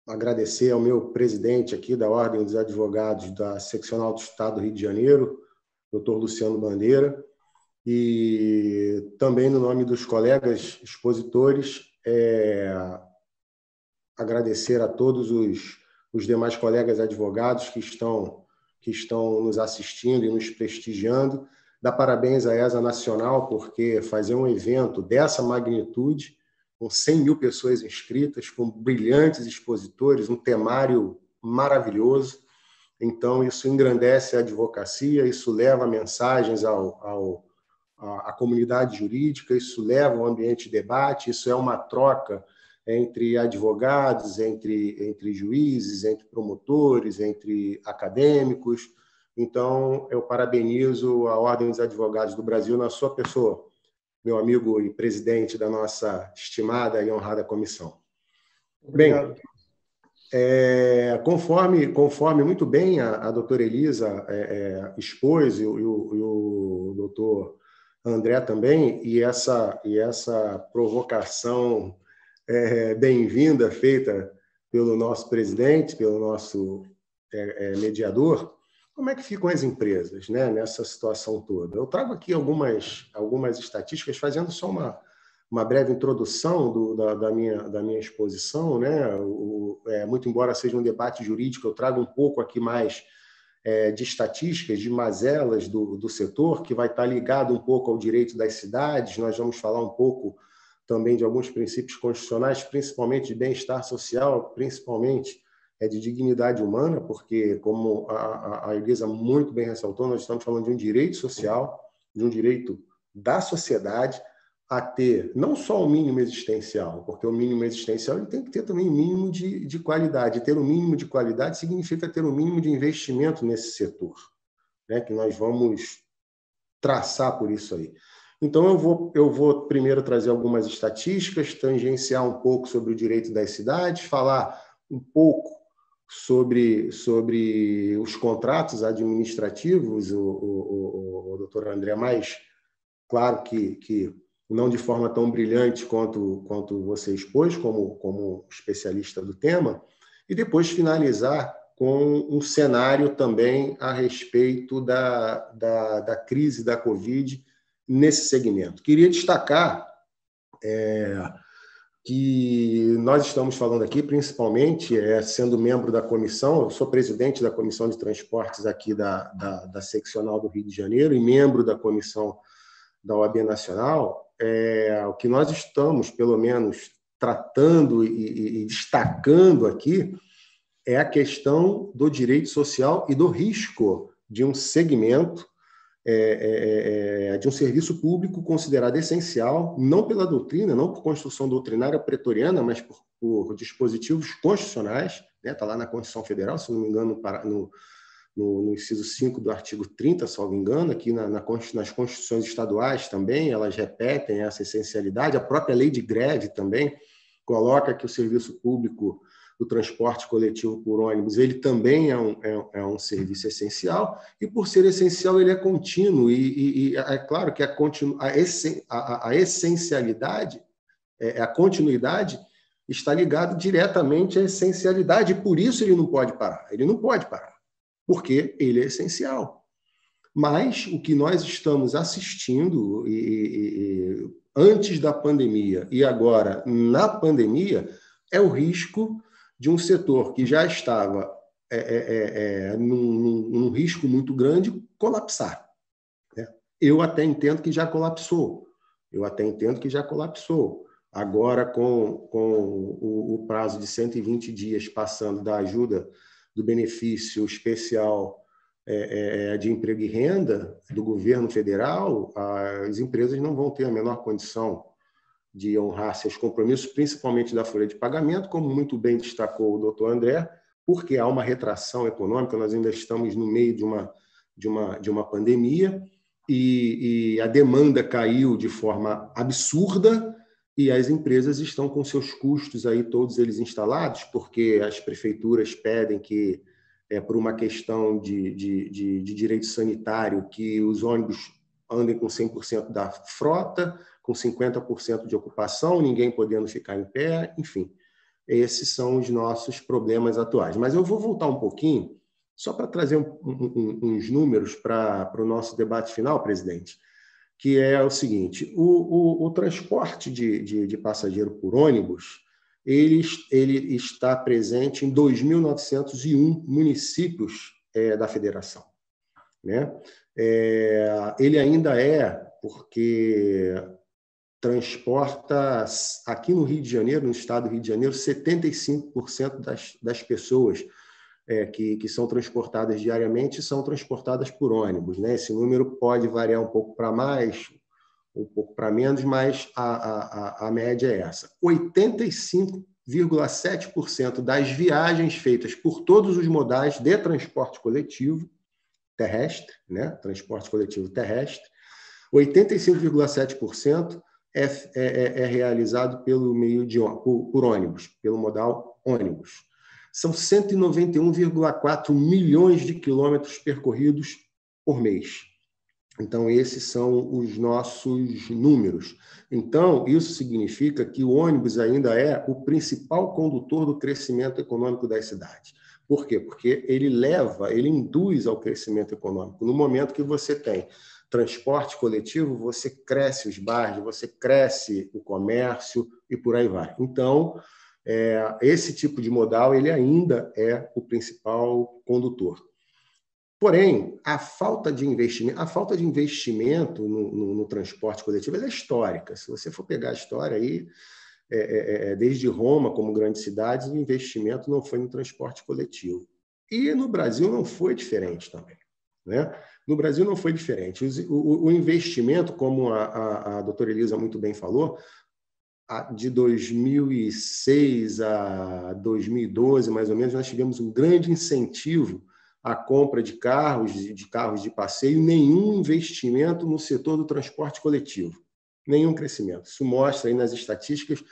agradecer ao meu presidente aqui da Ordem dos Advogados da Seccional do Estado do Rio de Janeiro, doutor Luciano Bandeira, e também no nome dos colegas expositores, agradecer a todos os demais colegas advogados que estão nos assistindo e nos prestigiando. Dar parabéns à ESA Nacional, porque fazer um evento dessa magnitude, com 100 mil pessoas inscritas, com brilhantes expositores, um temário maravilhoso. Então, isso engrandece a advocacia, isso leva mensagens à comunidade jurídica, isso leva ao ambiente de debate, isso é uma troca entre advogados, entre juízes, entre promotores, entre acadêmicos. Então, eu parabenizo a Ordem dos Advogados do Brasil na sua pessoa, meu amigo e presidente da nossa estimada e honrada comissão. Obrigado. Bem, conforme muito bem a doutora Elisa expôs, e o doutor André também, e essa provocação bem-vinda feita pelo nosso presidente, pelo nosso mediador, como é que ficam as empresas, né, nessa situação toda? Eu trago aqui algumas estatísticas, fazendo só uma breve introdução da minha exposição, né? Muito embora seja um debate jurídico, eu trago um pouco aqui mais de estatísticas, de mazelas do setor, que vai estar ligado um pouco ao direito das cidades. Nós vamos falar um pouco também de alguns princípios constitucionais, principalmente de bem-estar social, principalmente de dignidade humana, porque, como a Elisa muito bem ressaltou, nós estamos falando de um direito social, de um direito da sociedade a ter não só o mínimo existencial, porque o mínimo existencial ele tem que ter também o mínimo de qualidade. Ter o mínimo de qualidade significa ter o mínimo de investimento nesse setor, né, que nós vamos traçar por isso aí. Então, eu vou primeiro trazer algumas estatísticas, tangenciar um pouco sobre o direito das cidades, falar um pouco sobre os contratos administrativos, o doutor André, mais claro que não de forma tão brilhante quanto você expôs, como especialista do tema, e depois finalizar com um cenário também a respeito da crise da Covid nesse segmento. Queria destacar que nós estamos falando aqui, principalmente, sendo membro da comissão, eu sou presidente da Comissão de Transportes aqui da Seccional do Rio de Janeiro e membro da comissão da OAB Nacional. O que nós estamos, pelo menos, tratando e destacando aqui é a questão do direito social e do risco de um segmento, de um serviço público considerado essencial, não pela doutrina, não por construção doutrinária pretoriana, mas por dispositivos constitucionais, né? Está lá na Constituição Federal, se não me engano, no inciso 5 do artigo 30, salvo engano, aqui nas constituições estaduais também, elas repetem essa essencialidade. A própria lei de greve também coloca que o serviço público do transporte coletivo por ônibus ele também é um serviço essencial, e por ser essencial ele é contínuo, e é claro que a essencialidade, a continuidade está ligado diretamente à essencialidade, e por isso ele não pode parar, porque ele é essencial. Mas o que nós estamos assistindo antes da pandemia e agora na pandemia é o risco de um setor que já estava num risco muito grande colapsar. Né? Eu até entendo que já colapsou. Agora, com o prazo de 120 dias passando da ajuda do benefício especial de emprego e renda do governo federal, as empresas não vão ter a menor condição de honrar seus compromissos, principalmente da folha de pagamento, como muito bem destacou o doutor André, porque há uma retração econômica, nós ainda estamos no meio de uma pandemia, e a demanda caiu de forma absurda, e as empresas estão com seus custos aí todos eles instalados, porque as prefeituras pedem que, por uma questão de direito sanitário, que os ônibus andem com 100% da frota, com 50% de ocupação, ninguém podendo ficar em pé, enfim. Esses são os nossos problemas atuais. Mas eu vou voltar um pouquinho, só para trazer uns números para o nosso debate final, presidente, que é o seguinte: o transporte de passageiro por ônibus ele está presente em 2.901 municípios da federação. Né? Ele ainda porque transporta, aqui no Rio de Janeiro, no estado do Rio de Janeiro, 75% das pessoas que são transportadas diariamente são transportadas por ônibus. Né? Esse número pode variar um pouco para mais, um pouco para menos, mas a média é essa. 85,7% das viagens feitas por todos os modais de transporte coletivo terrestre, né? Transporte coletivo terrestre, 85,7% é realizado pelo meio por ônibus, pelo modal ônibus. São 191,4 milhões de quilômetros percorridos por mês. Então, esses são os nossos números. Então, isso significa que o ônibus ainda é o principal condutor do crescimento econômico das cidades. Por quê? Porque ele induz ao crescimento econômico. No momento que você tem transporte coletivo, você cresce os bairros, você cresce o comércio e por aí vai. Então, esse tipo de modal ele ainda é o principal condutor. Porém, a falta de investimento no transporte coletivo é histórica. Se você for pegar a história aí, desde Roma, como grande cidade, o investimento não foi no transporte coletivo. E no Brasil não foi diferente também. Né? No Brasil não foi diferente. O investimento, como a doutora Elisa muito bem falou, de 2006 a 2012, mais ou menos, nós tivemos um grande incentivo à compra de carros de passeio, nenhum investimento no setor do transporte coletivo, nenhum crescimento. Isso mostra aí nas estatísticas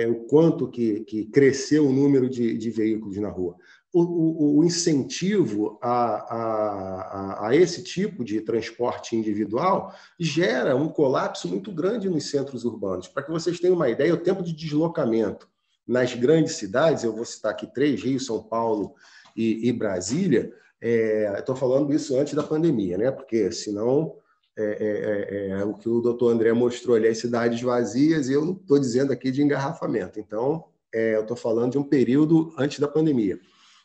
o quanto que cresceu o número de veículos na rua. O incentivo a esse tipo de transporte individual gera um colapso muito grande nos centros urbanos. Para que vocês tenham uma ideia, o tempo de deslocamento nas grandes cidades, eu vou citar aqui 3, Rio, São Paulo e Brasília, estou falando isso antes da pandemia, né? Porque senão o que o doutor André mostrou ali, as cidades vazias, e eu não estou dizendo aqui de engarrafamento. Então, eu estou falando de um período antes da pandemia.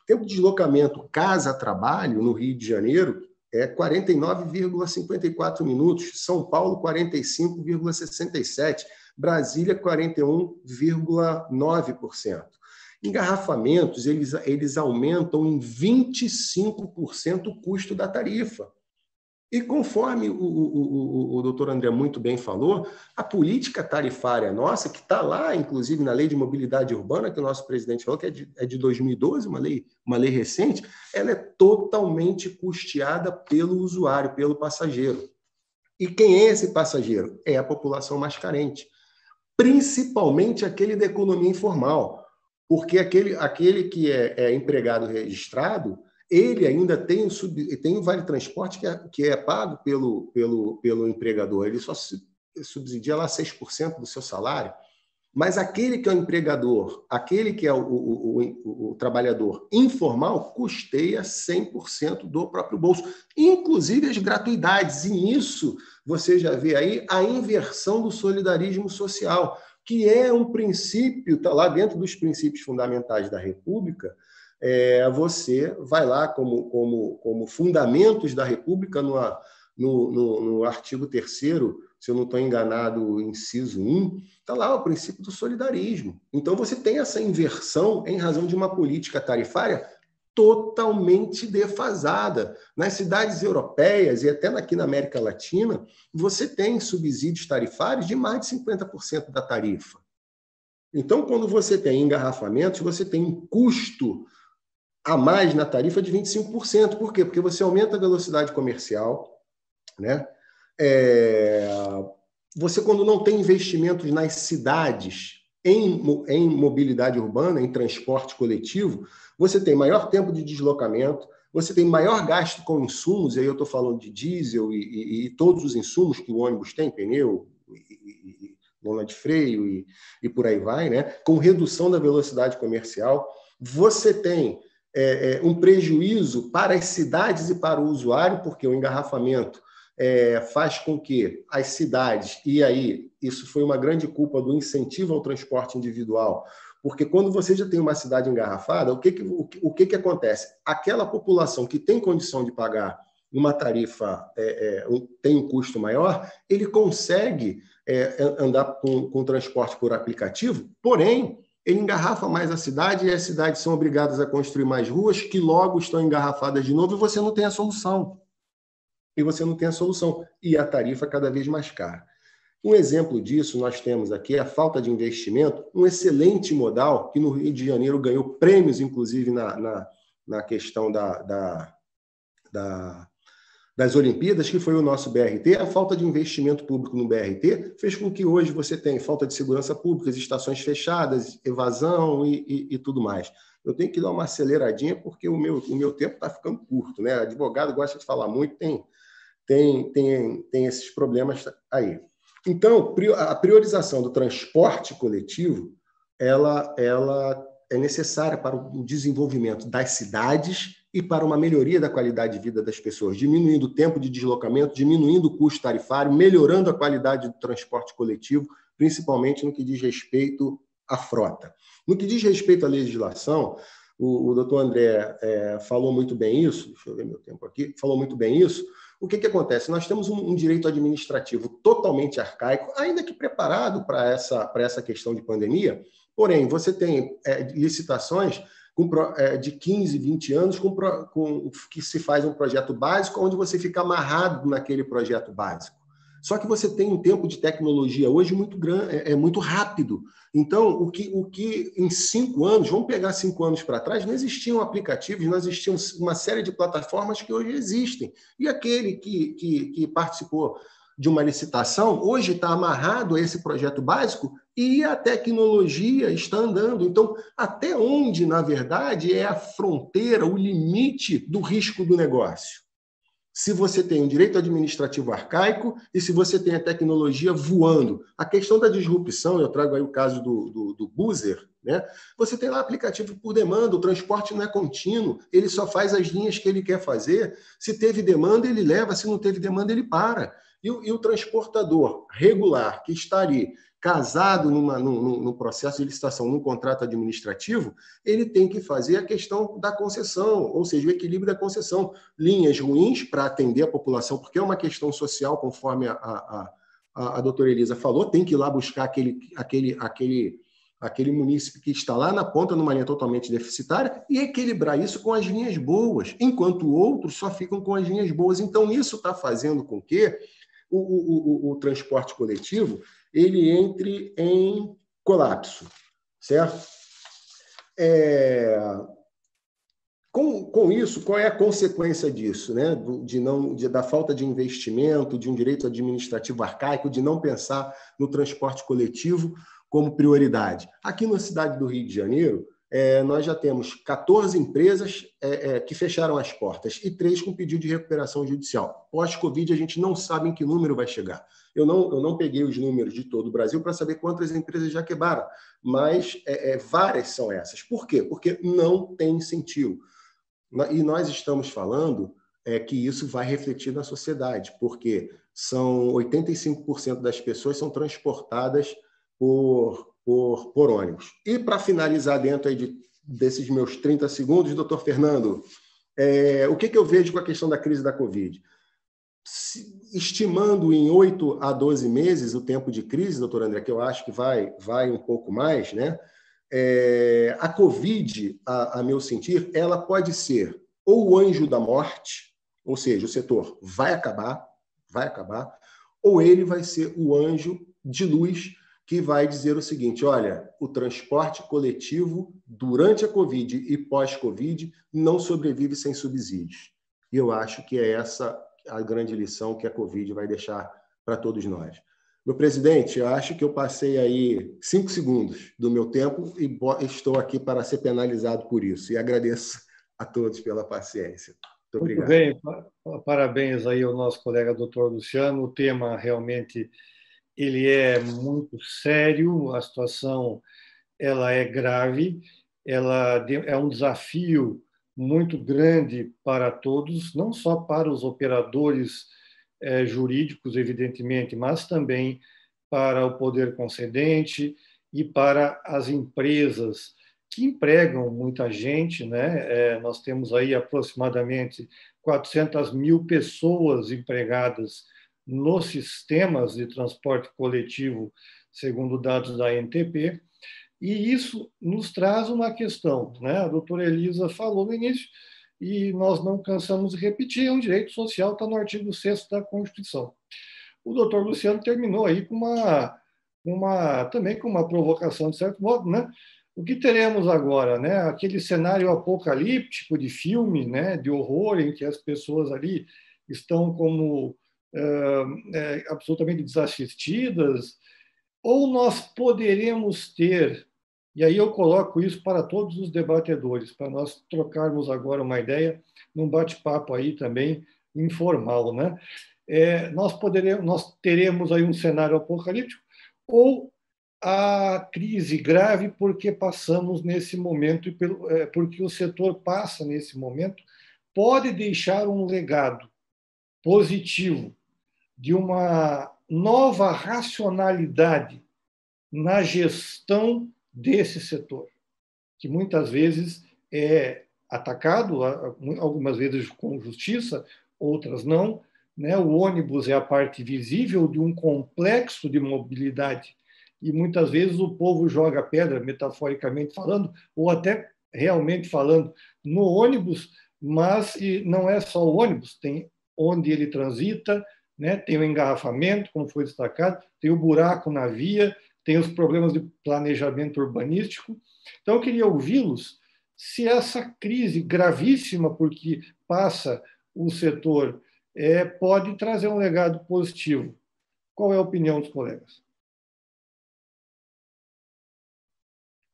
O tempo de deslocamento casa-trabalho no Rio de Janeiro é 49,54 minutos, São Paulo 45,67, Brasília 41,9%. Engarrafamentos, eles aumentam em 25% o custo da tarifa. E conforme o doutor André muito bem falou, a política tarifária nossa, que está lá, inclusive, na Lei de Mobilidade Urbana, que o nosso presidente falou, que é de 2012, uma lei recente, ela é totalmente custeada pelo usuário, pelo passageiro. E quem é esse passageiro? É a população mais carente, principalmente aquele da economia informal, porque aquele que é empregado registrado, ele ainda tem o Vale Transporte que é pago pelo empregador, ele só subsidia lá 6% do seu salário, mas aquele que é o empregador, aquele que é o trabalhador informal, custeia 100% do próprio bolso, inclusive as gratuidades, e nisso você já vê aí a inversão do solidarismo social, que é um princípio, está lá dentro dos princípios fundamentais da República. Você vai lá como fundamentos da República no artigo 3º, se eu não estou enganado, inciso 1, está lá o princípio do solidarismo. Então você tem essa inversão em razão de uma política tarifária totalmente defasada. Nas cidades europeias e até aqui na América Latina, você tem subsídios tarifários de mais de 50% da tarifa. Então, quando você tem engarrafamentos, você tem um custo a mais na tarifa de 25%. Por quê? Porque você aumenta a velocidade comercial, né? Você, quando não tem investimentos nas cidades em mobilidade urbana, em transporte coletivo, você tem maior tempo de deslocamento, você tem maior gasto com insumos, e aí eu estou falando de diesel e todos os insumos que o ônibus tem, pneu, lona de freio e por aí vai, né? Com redução da velocidade comercial. Você tem um prejuízo para as cidades e para o usuário, porque o engarrafamento faz com que as cidades, e aí isso foi uma grande culpa do incentivo ao transporte individual, porque quando você já tem uma cidade engarrafada, o que acontece? Aquela população que tem condição de pagar uma tarifa, tem um custo maior, ele consegue andar com transporte por aplicativo, porém, ele engarrafa mais a cidade e as cidades são obrigadas a construir mais ruas que logo estão engarrafadas de novo e você não tem a solução. E a tarifa cada vez mais cara. Um exemplo disso nós temos aqui a falta de investimento, um excelente modal que no Rio de Janeiro ganhou prêmios, inclusive na questão das Olimpíadas, que foi o nosso BRT. A falta de investimento público no BRT fez com que hoje você tenha falta de segurança pública, as estações fechadas, evasão e tudo mais. Eu tenho que dar uma aceleradinha porque o meu tempo está ficando curto, né? Advogado gosta de falar muito, tem esses problemas aí. Então, a priorização do transporte coletivo, ela é necessária para o desenvolvimento das cidades e para uma melhoria da qualidade de vida das pessoas, diminuindo o tempo de deslocamento, diminuindo o custo tarifário, melhorando a qualidade do transporte coletivo, principalmente no que diz respeito à frota. No que diz respeito à legislação, o doutor André falou muito bem isso, deixa eu ver meu tempo aqui, falou muito bem isso. O que acontece? Nós temos um direito administrativo totalmente arcaico, ainda que preparado para essa questão de pandemia, porém, você tem licitações de 15, 20 anos que se faz um projeto básico, onde você fica amarrado naquele projeto básico. Só que você tem um tempo de tecnologia hoje muito grande, muito rápido. Então, o que em 5 anos, vamos pegar 5 anos para trás, não existiam aplicativos, não existiam uma série de plataformas que hoje existem. E aquele que participou de uma licitação, hoje está amarrado a esse projeto básico e a tecnologia está andando. Então, até onde, na verdade, é a fronteira, o limite do risco do negócio? Se você tem um direito administrativo arcaico e se você tem a tecnologia voando. A questão da disrupção, eu trago aí o caso do Buzzer, né? Você tem lá aplicativo por demanda, o transporte não é contínuo, ele só faz as linhas que ele quer fazer. Se teve demanda, ele leva, se não teve demanda, ele para. E o transportador regular, que está ali casado no processo de licitação, num contrato administrativo, ele tem que fazer a questão da concessão, ou seja, o equilíbrio da concessão. Linhas ruins para atender a população, porque é uma questão social, conforme a doutora Elisa falou, tem que ir lá buscar aquele aquele munícipe que está lá na ponta numa linha totalmente deficitária, e equilibrar isso com as linhas boas, enquanto outros só ficam com as linhas boas. Então, isso está fazendo com que o transporte coletivo ele entre em colapso, certo? Com isso, qual é a consequência disso, né? Da falta de investimento, de um direito administrativo arcaico, de não pensar no transporte coletivo como prioridade. Aqui na cidade do Rio de Janeiro, nós já temos 14 empresas que fecharam as portas e 3 com pedido de recuperação judicial. Pós-Covid, a gente não sabe em que número vai chegar. Eu não peguei os números de todo o Brasil para saber quantas empresas já quebraram, mas várias são essas. Por quê? Porque não tem incentivo. E nós estamos falando que isso vai refletir na sociedade, porque são 85% das pessoas são transportadas por ônibus. E para finalizar dentro aí desses meus 30 segundos, doutor Fernando, o que eu vejo com a questão da crise da Covid? Estimando em 8 a 12 meses o tempo de crise, doutor André, que eu acho que vai um pouco mais, né? A Covid, a meu sentir, ela pode ser ou o anjo da morte, ou seja, o setor vai acabar, ou ele vai ser o anjo de luz que vai dizer o seguinte: olha, o transporte coletivo durante a Covid e pós-Covid não sobrevive sem subsídios. E eu acho que é essa a grande lição que a Covid vai deixar para todos nós. Meu presidente, eu acho que eu passei aí 5 segundos do meu tempo e estou aqui para ser penalizado por isso. E agradeço a todos pela paciência. Muito obrigado. Muito bem, parabéns aí ao nosso colega doutor Luciano. O tema realmente ele é muito sério, a situação ela é grave, ela é um desafio muito grande para todos, não só para os operadores jurídicos, evidentemente, mas também para o poder concedente e para as empresas que empregam muita gente, né? Nós temos aí aproximadamente 400 mil pessoas empregadas nos sistemas de transporte coletivo, segundo dados da ANTP, e isso nos traz uma questão, né? A doutora Elisa falou no início, e nós não cansamos de repetir, é um direito social, está no artigo 6º da Constituição. O doutor Luciano terminou aí também com uma provocação, de certo modo, né? O que teremos agora, né? Aquele cenário apocalíptico de filme, né? De horror, em que as pessoas ali estão como absolutamente desassistidas, ou nós poderemos ter, e aí eu coloco isso para todos os debatedores, para nós trocarmos agora uma ideia num bate-papo aí também informal, né? Nós teremos aí um cenário apocalíptico ou a crise grave porque passamos nesse momento e porque o setor passa nesse momento pode deixar um legado positivo de uma nova racionalidade na gestão desse setor, que muitas vezes é atacado, algumas vezes com justiça, outras não, né? O ônibus é a parte visível de um complexo de mobilidade e muitas vezes o povo joga pedra, metaforicamente falando, ou até realmente falando, no ônibus, mas não é só o ônibus, tem onde ele transita, né? Tem o engarrafamento, como foi destacado, tem o buraco na via, tem os problemas de planejamento urbanístico. Então, eu queria ouvi-los se essa crise gravíssima, porque passa o setor, pode trazer um legado positivo. Qual é a opinião dos colegas?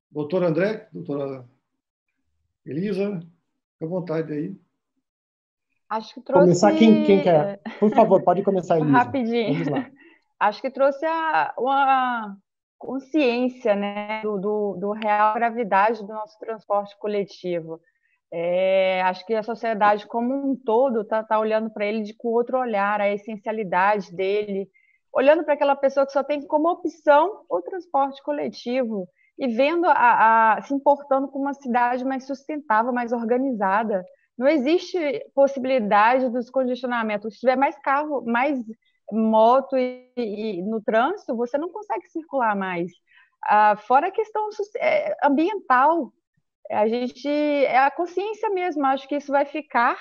Doutor André, doutora Elisa, fica à vontade aí. Acho que trouxe... Começar quem quer. Por favor, pode começar, Elisa. Rapidinho. Vamos lá. Acho que trouxe uma consciência, né, do real gravidade do nosso transporte coletivo. Acho que a sociedade como um todo está olhando para ele com outro olhar, a essencialidade dele, olhando para aquela pessoa que só tem como opção o transporte coletivo e vendo se importando com uma cidade mais sustentável, mais organizada. Não existe possibilidade dos congestionamentos. Se tiver mais carro, mais moto e no trânsito, você não consegue circular mais. Fora a questão ambiental, é a consciência mesmo, acho que isso vai ficar.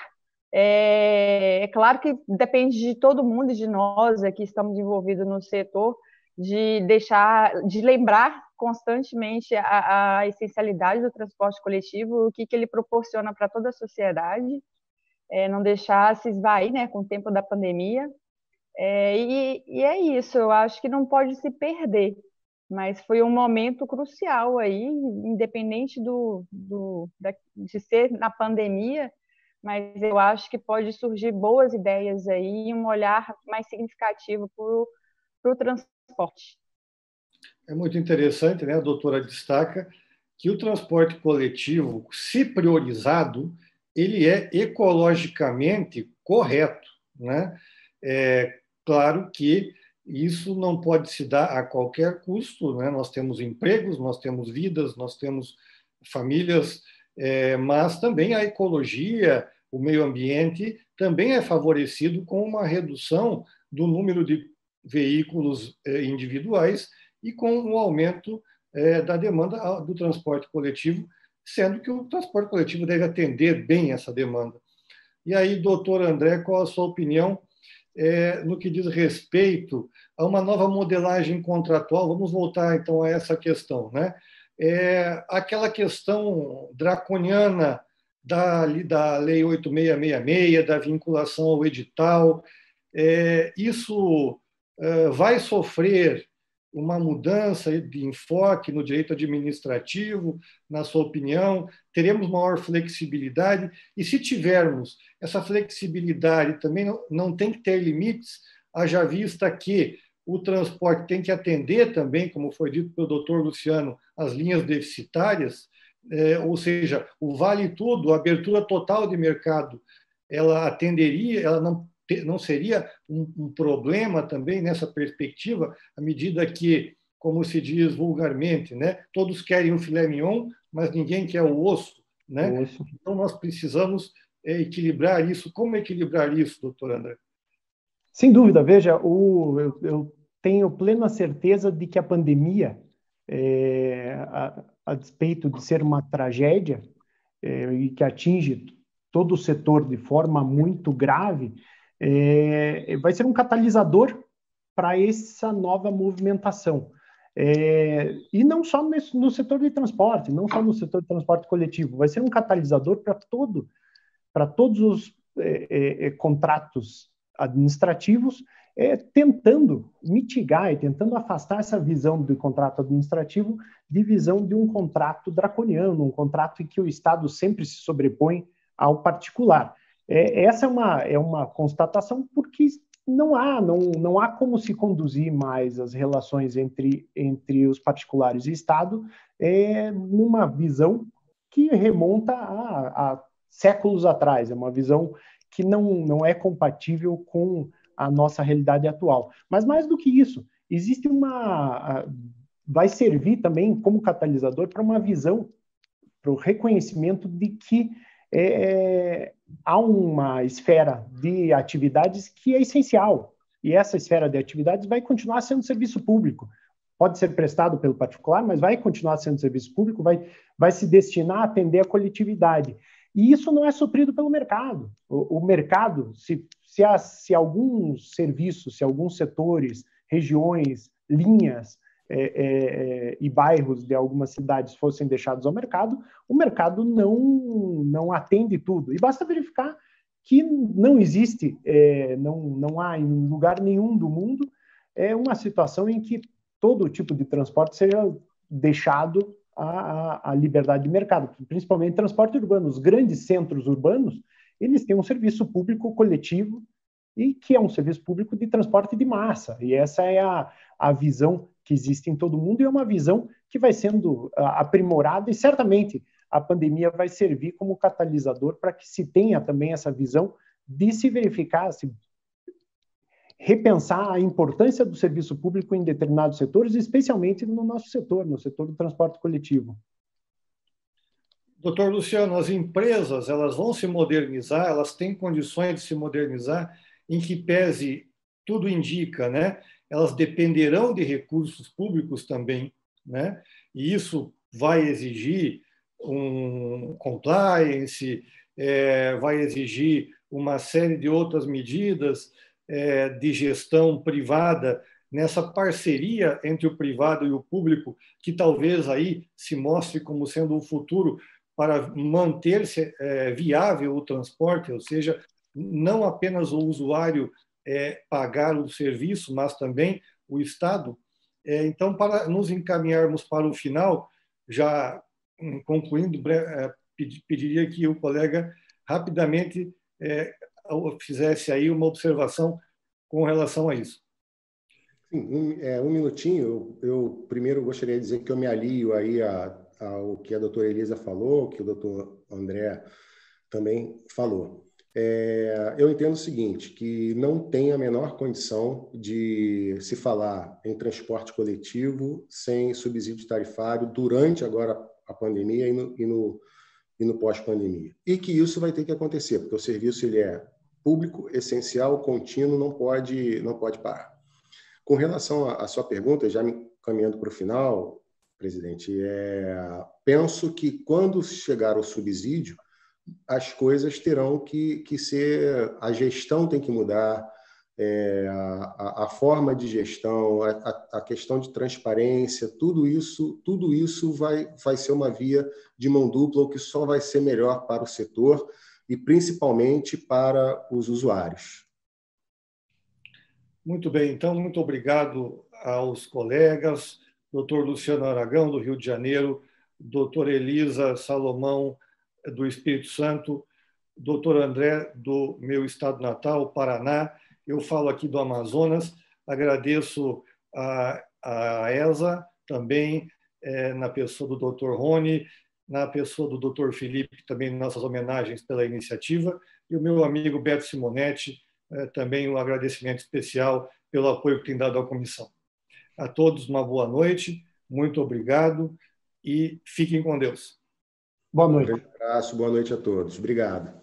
É claro que depende de todo mundo, de nós aqui que estamos envolvidos no setor, de lembrar constantemente a essencialidade do transporte coletivo, o que ele proporciona para toda a sociedade, não deixar se esvair, né, com o tempo da pandemia. E é isso, eu acho que não pode se perder, mas foi um momento crucial aí, independente de ser na pandemia, mas eu acho que pode surgir boas ideias aí e um olhar mais significativo para o transporte. É muito interessante, né? A doutora destaca que o transporte coletivo, se priorizado, ele é ecologicamente correto, né? É claro que isso não pode se dar a qualquer custo, né? Nós temos empregos, nós temos vidas, nós temos famílias, mas também a ecologia, o meio ambiente também é favorecido com uma redução do número de veículos individuais e com o aumento da demanda do transporte coletivo, sendo que o transporte coletivo deve atender bem essa demanda. E aí, doutor André, qual a sua opinião no que diz respeito a uma nova modelagem contratual? Vamos voltar, então, a essa questão, né? Aquela questão draconiana da Lei 8666, da vinculação ao edital, isso vai sofrer uma mudança de enfoque no direito administrativo, na sua opinião? Teremos maior flexibilidade? E se tivermos, essa flexibilidade também não tem que ter limites, haja vista que o transporte tem que atender também, como foi dito pelo doutor Luciano, as linhas deficitárias, ou seja, o vale tudo, a abertura total de mercado, ela atenderia, ela não seria um problema também nessa perspectiva, à medida que, como se diz vulgarmente, né, todos querem o filé mignon, mas ninguém quer o osso, né? Então, nós precisamos equilibrar isso. Como equilibrar isso, doutor André? Sem dúvida, veja, eu tenho plena certeza de que a pandemia, a despeito de ser uma tragédia e que atinge todo o setor de forma muito grave, vai ser um catalisador para essa nova movimentação. E não só no setor de transporte, não só no setor de transporte coletivo, vai ser um catalisador para todos os contratos administrativos, tentando mitigar e tentando afastar essa visão do contrato administrativo de visão de um contrato draconiano, um contrato em que o Estado sempre se sobrepõe ao particular. Essa é uma constatação, porque não há como se conduzir mais as relações entre os particulares e Estado numa visão que remonta a séculos atrás, é uma visão que não é compatível com a nossa realidade atual. Mas mais do que isso, existe vai servir também como catalisador para uma visão, para o reconhecimento de que há uma esfera de atividades que é essencial, e essa esfera de atividades vai continuar sendo serviço público. Pode ser prestado pelo particular, mas vai continuar sendo serviço público, vai se destinar a atender a coletividade. E isso não é suprido pelo mercado. O mercado, se alguns serviços, se alguns setores, regiões, linhas e bairros de algumas cidades fossem deixados ao mercado, o mercado não atende tudo. E basta verificar que não existe, não há em lugar nenhum do mundo uma situação em que todo tipo de transporte seja deixado à liberdade de mercado, principalmente transporte urbano. Os grandes centros urbanos, eles têm um serviço público coletivo e que é um serviço público de transporte de massa. E essa é a visão que existe em todo mundo, e é uma visão que vai sendo aprimorada, e certamente a pandemia vai servir como catalisador para que se tenha também essa visão de se verificar, se repensar a importância do serviço público em determinados setores, especialmente no nosso setor, no setor do transporte coletivo. Doutor Luciano, as empresas, elas vão se modernizar, elas têm condições de se modernizar, em que pese tudo indica, né? Elas dependerão de recursos públicos também, né? E isso vai exigir um compliance, vai exigir uma série de outras medidas de gestão privada, nessa parceria entre o privado e o público, que talvez aí se mostre como sendo o futuro para manter-se viável o transporte, ou seja, não apenas o usuário pagar o serviço, mas também o Estado. Então, para nos encaminharmos para o final, já concluindo, pediria que o colega rapidamente fizesse aí uma observação com relação a isso. Sim, um minutinho. Eu primeiro gostaria de dizer que eu me alio aí ao que a doutora Elisa falou, que o doutor André também falou. Eu entendo o seguinte, que não tem a menor condição de se falar em transporte coletivo sem subsídio tarifário durante agora a pandemia e no pós-pandemia. E que isso vai ter que acontecer, porque o serviço ele é público, essencial, contínuo, não pode parar. Com relação à sua pergunta, já me caminhando para o final, presidente, penso que quando chegar o subsídio, as coisas terão que ser... A gestão tem que mudar, a forma de gestão, a questão de transparência, tudo isso vai ser uma via de mão dupla, o que só vai ser melhor para o setor e principalmente para os usuários. Muito bem, então, muito obrigado aos colegas, doutor Luciano Aragão, do Rio de Janeiro, doutora Elisa Salomão, do Espírito Santo, doutor André, do meu estado natal, Paraná. Eu falo aqui do Amazonas. Agradeço a ESA também, na pessoa do doutor Rony, na pessoa do doutor Felipe, também nossas homenagens pela iniciativa, e o meu amigo Beto Simonetti, também um agradecimento especial pelo apoio que tem dado à comissão. A todos uma boa noite, muito obrigado e fiquem com Deus. Boa noite. Um abraço, boa noite a todos. Obrigado.